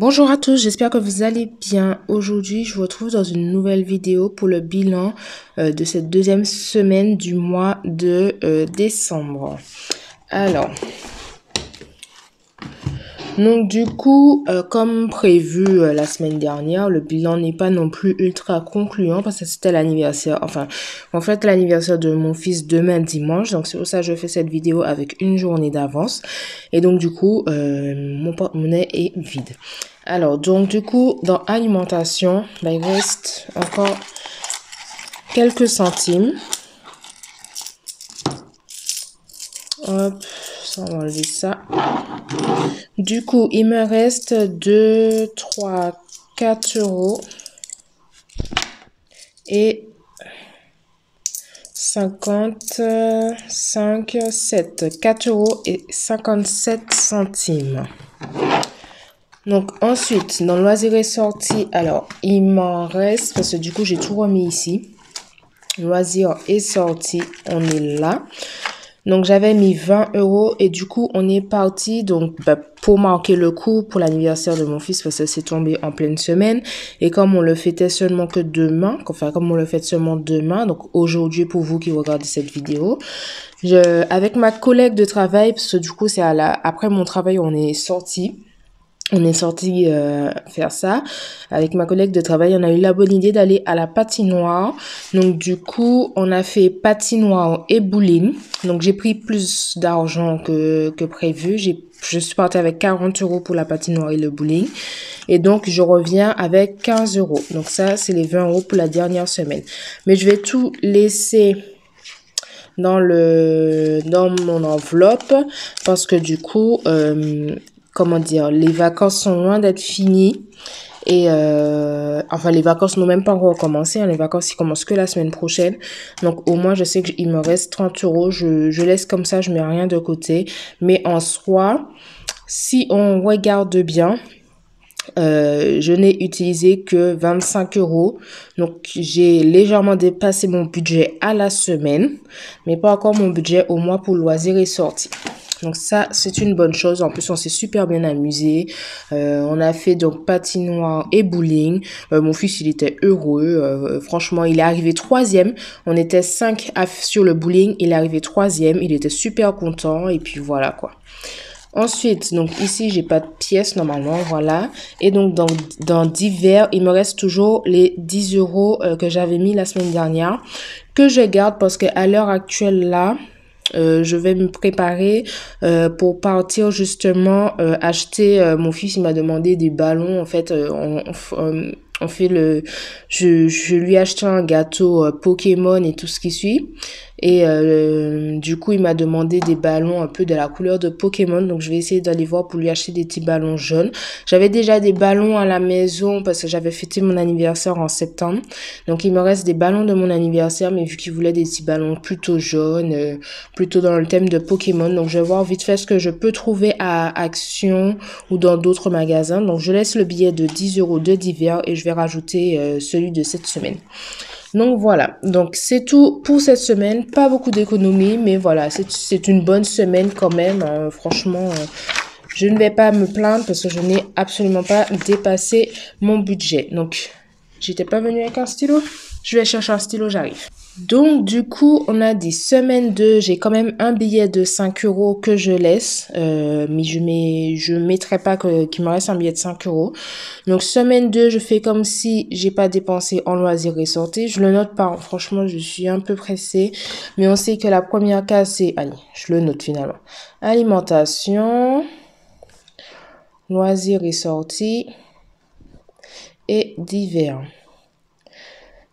Bonjour à tous, j'espère que vous allez bien. Aujourd'hui, je vous retrouve dans une nouvelle vidéo pour le bilan de cette deuxième semaine du mois de décembre. Alors, donc du coup, comme prévu la semaine dernière, le bilan n'est pas non plus ultra concluant parce que c'était l'anniversaire, en fait l'anniversaire de mon fils demain dimanche, donc c'est pour ça que je fais cette vidéo avec une journée d'avance. Et donc du coup, mon porte-monnaie est vide. Alors, donc du coup, dans alimentation, il reste encore quelques centimes. Hop, ça, on va enlever ça. Du coup, il me reste 2, 3, 4 euros et 55, 7. 4 euros et 57 centimes. Donc, ensuite, dans loisirs et sorties, alors, il m'en reste, parce que du coup, j'ai tout remis ici. Loisirs et sorties, on est là. Donc, j'avais mis 20 euros et du coup, on est parti donc pour marquer le coup pour l'anniversaire de mon fils parce que c'est tombé en pleine semaine. Et comme on le fêtait seulement que demain, comme on le fait seulement demain, donc aujourd'hui pour vous qui regardez cette vidéo, avec ma collègue de travail, parce que du coup, c'est après mon travail, on est sorti faire ça. Avec ma collègue de travail, on a eu la bonne idée d'aller à la patinoire. Donc, du coup, on a fait patinoire et bowling. Donc, j'ai pris plus d'argent que prévu. Je suis partie avec 40 euros pour la patinoire et le bowling. Et donc, je reviens avec 15 euros. Donc, ça, c'est les 20 euros pour la dernière semaine. Mais je vais tout laisser dans mon enveloppe parce que du coup, comment dire, les vacances sont loin d'être finies et les vacances n'ont même pas encore commencé, hein. Les vacances ils commencent que la semaine prochaine, donc au moins je sais qu'il me reste 30 euros, je laisse comme ça, je mets rien de côté, mais en soi, si on regarde bien, je n'ai utilisé que 25 euros. Donc, j'ai légèrement dépassé mon budget à la semaine, mais pas encore mon budget au mois pour loisirs et sorties. Donc ça, c'est une bonne chose. En plus, on s'est super bien amusé. On a fait donc patinoire et bowling. Mon fils, il était heureux. Franchement, il est arrivé 3e. On était 5 sur le bowling. Il est arrivé 3e. Il était super content. Et puis voilà quoi. Ensuite, donc ici, j'ai pas de pièces normalement, voilà. Et donc, dans divers, il me reste toujours les 10 euros que j'avais mis la semaine dernière, que je garde parce qu'à l'heure actuelle, là, je vais me préparer pour partir justement acheter. Mon fils, il m'a demandé des ballons. En fait, on fait je lui ai acheté un gâteau Pokémon et tout ce qui suit. Et du coup, il m'a demandé des ballons un peu de la couleur de Pokémon. Donc, je vais essayer d'aller voir pour lui acheter des petits ballons jaunes. J'avais déjà des ballons à la maison parce que j'avais fêté mon anniversaire en septembre. Donc, il me reste des ballons de mon anniversaire. Mais vu qu'il voulait des petits ballons plutôt jaunes, plutôt dans le thème de Pokémon. Donc, je vais voir vite fait ce que je peux trouver à Action ou dans d'autres magasins. Donc, je laisse le billet de 10 euros de divers et je vais rajouter celui de cette semaine. Donc voilà, donc c'est tout pour cette semaine, pas beaucoup d'économies, mais voilà, c'est une bonne semaine quand même, franchement, je ne vais pas me plaindre parce que je n'ai absolument pas dépassé mon budget. Donc, j'étais pas venue avec un stylo, je vais chercher un stylo, j'arrive. Donc, du coup, on a dit semaine 2, j'ai quand même un billet de 5 euros que je laisse, mais je mettrai pas qu'il me reste un billet de 5 euros. Donc, semaine 2, je fais comme si j'ai pas dépensé en loisirs et sorties. Je le note pas, franchement, je suis un peu pressée, mais on sait que la première case, c'est, allez, je le note finalement. Alimentation, loisirs et sorties et divers.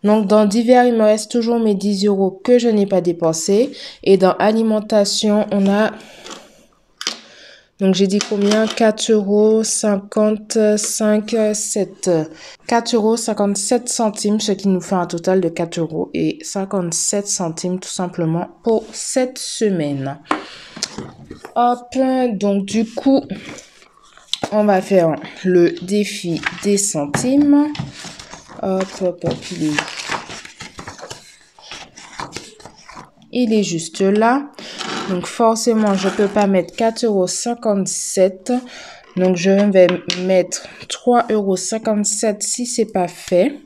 Donc, dans divers, il me reste toujours mes 10 euros que je n'ai pas dépensés. Et dans alimentation, on a... Donc, j'ai dit combien? 4 euros 55, 7. 4 euros 57 centimes, ce qui nous fait un total de 4 euros et 57 centimes tout simplement pour cette semaine. Hop, donc du coup, on va faire le défi des centimes. Hop, hop, hop, il est juste là. Donc, forcément, je peux pas mettre 4,57 €. Donc, je vais mettre 3,57 € si c'est pas fait.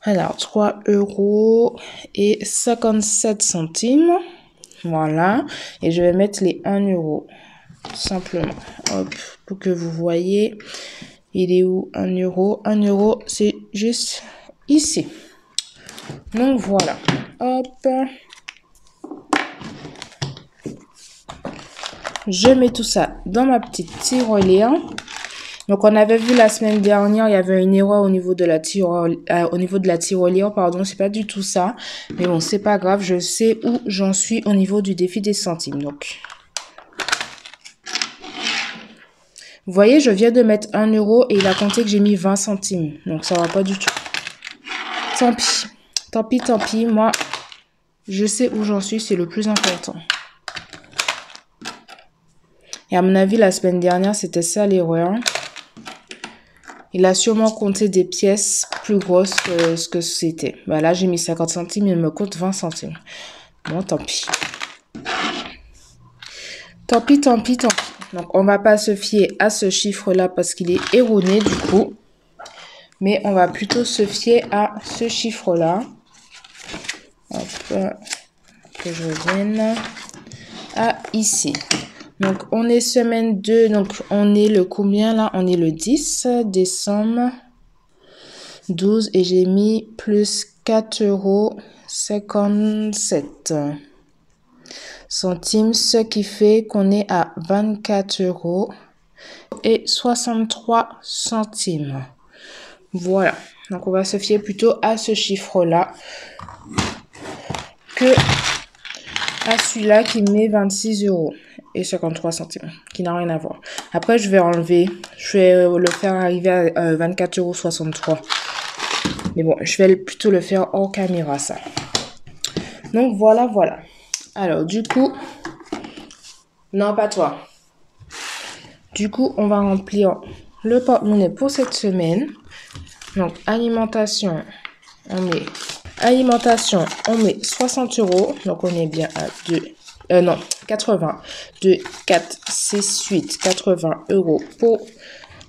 Alors, 3,57 €. Voilà. Et je vais mettre les 1 €. Simplement. Hop. Pour que vous voyez. Il est où 1 €? 1 €, c'est juste ici. Donc, voilà. Hop. Je mets tout ça dans ma petite tirelire. Donc, on avait vu la semaine dernière, il y avait une erreur au niveau de la tirelire, pardon. C'est pas du tout ça. Mais bon, c'est pas grave. Je sais où j'en suis au niveau du défi des centimes. Donc, vous voyez, je viens de mettre 1 € et il a compté que j'ai mis 20 centimes. Donc, ça va pas du tout. Tant pis. Tant pis, tant pis. Moi, je sais où j'en suis. C'est le plus important. Et à mon avis, la semaine dernière, c'était ça l'erreur. Il a sûrement compté des pièces plus grosses que ce que c'était. Bah là, j'ai mis 50 centimes, il me compte 20 centimes. Bon, tant pis. Tant pis, tant pis, tant pis. Donc, on va pas se fier à ce chiffre-là parce qu'il est erroné du coup. Mais on va plutôt se fier à ce chiffre-là. Hop, que je revienne à ici. Donc, on est semaine 2. Donc, on est le combien là? On est le 10 décembre 12. Et j'ai mis plus 4,57 centimes. Ce qui fait qu'on est à 24,63 €. Voilà. Donc, on va se fier plutôt à ce chiffre-là que à celui-là qui met 26,53 €, qui n'a rien à voir. Après, je vais enlever, je vais le faire arriver à 24,63 €. Mais bon, je vais plutôt le faire hors caméra, ça. Donc, voilà, voilà. Alors, du coup, non, pas toi. Du coup, on va remplir le porte-monnaie pour cette semaine. Donc, alimentation, on met 60 €. Donc, on est bien à 80. 2, 4, 6, 8, 80 € pour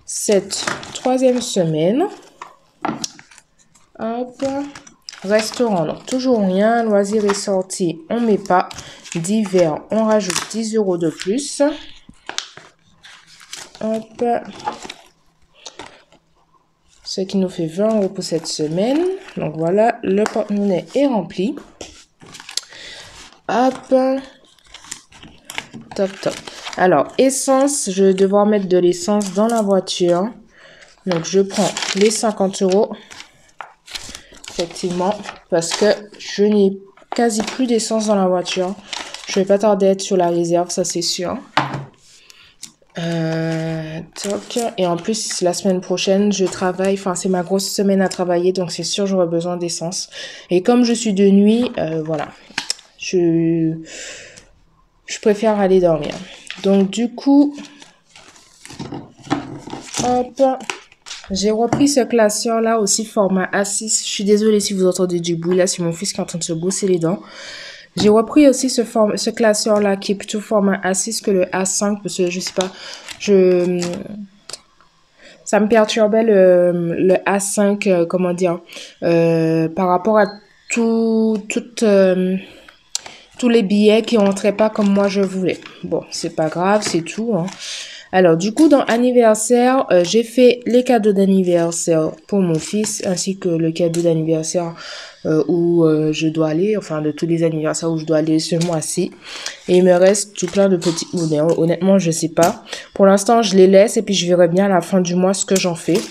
cette troisième semaine. Hop. Restaurant, donc toujours rien. Loisirs et sorties, on met pas. Divers, on rajoute 10 € de plus. Hop. Ce qui nous fait 20 € pour cette semaine. Donc voilà, le porte-monnaie est rempli. Hop. Top, top. Alors, essence, je vais devoir mettre de l'essence dans la voiture. Donc, je prends les 50 €. Effectivement, parce que je n'ai quasi plus d'essence dans la voiture. Je vais pas tarder à être sur la réserve, ça c'est sûr. Toc. Et en plus, la semaine prochaine, je travaille. Enfin, c'est ma grosse semaine à travailler, donc c'est sûr j'aurai besoin d'essence. Et comme je suis de nuit, voilà. Je préfère aller dormir. Donc, du coup, hop, j'ai repris ce classeur-là aussi, format A6. Je suis désolée si vous entendez du bruit là, c'est mon fils qui est en train de se brosser les dents. J'ai repris aussi ce classeur-là qui est plutôt format A6 que le A5 parce que je sais pas, ça me perturbait le A5, comment dire, par rapport à tous les billets qui rentraient pas comme moi je voulais. Bon, c'est pas grave, c'est tout, hein. Alors, du coup, dans anniversaire, j'ai fait les cadeaux d'anniversaire pour mon fils, ainsi que le cadeau d'anniversaire où je dois aller, enfin, de tous les anniversaires où je dois aller ce mois-ci. Et il me reste tout plein de petits monnaies. Honnêtement, je sais pas. Pour l'instant, je les laisse et puis je verrai bien à la fin du mois ce que j'en fais.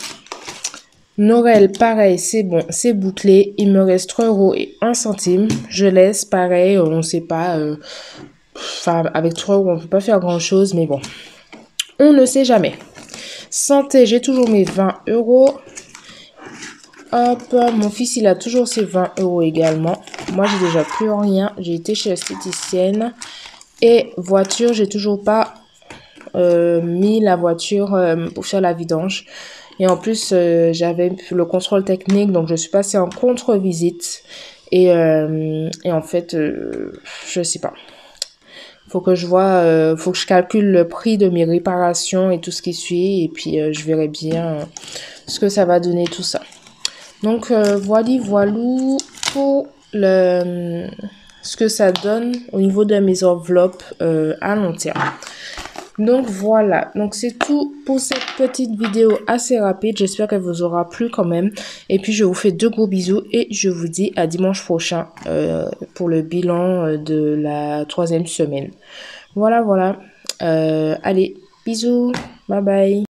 Noël, pareil, c'est bon, c'est bouclé. Il me reste 3,01 €. Je laisse, pareil, on sait pas. Enfin, avec 3 €, on peut pas faire grand-chose, mais bon. On ne sait jamais. Santé, j'ai toujours mes 20 €. Hop, mon fils, il a toujours ses 20 € également. Moi, j'ai déjà plus rien. J'ai été chez l'esthéticienne. Et voiture, j'ai toujours pas mis la voiture pour faire la vidange. Et en plus, j'avais le contrôle technique, donc je suis passée en contre-visite. Et en fait, je sais pas. Faut que je vois, faut que je calcule le prix de mes réparations et tout ce qui suit. Et puis, je verrai bien ce que ça va donner tout ça. Donc, voilou pour ce que ça donne au niveau de mes enveloppes à long terme. Donc voilà, donc c'est tout pour cette petite vidéo assez rapide. J'espère qu'elle vous aura plu quand même. Et puis je vous fais de gros bisous et je vous dis à dimanche prochain pour le bilan de la 3e semaine. Voilà. Allez, bisous, bye bye.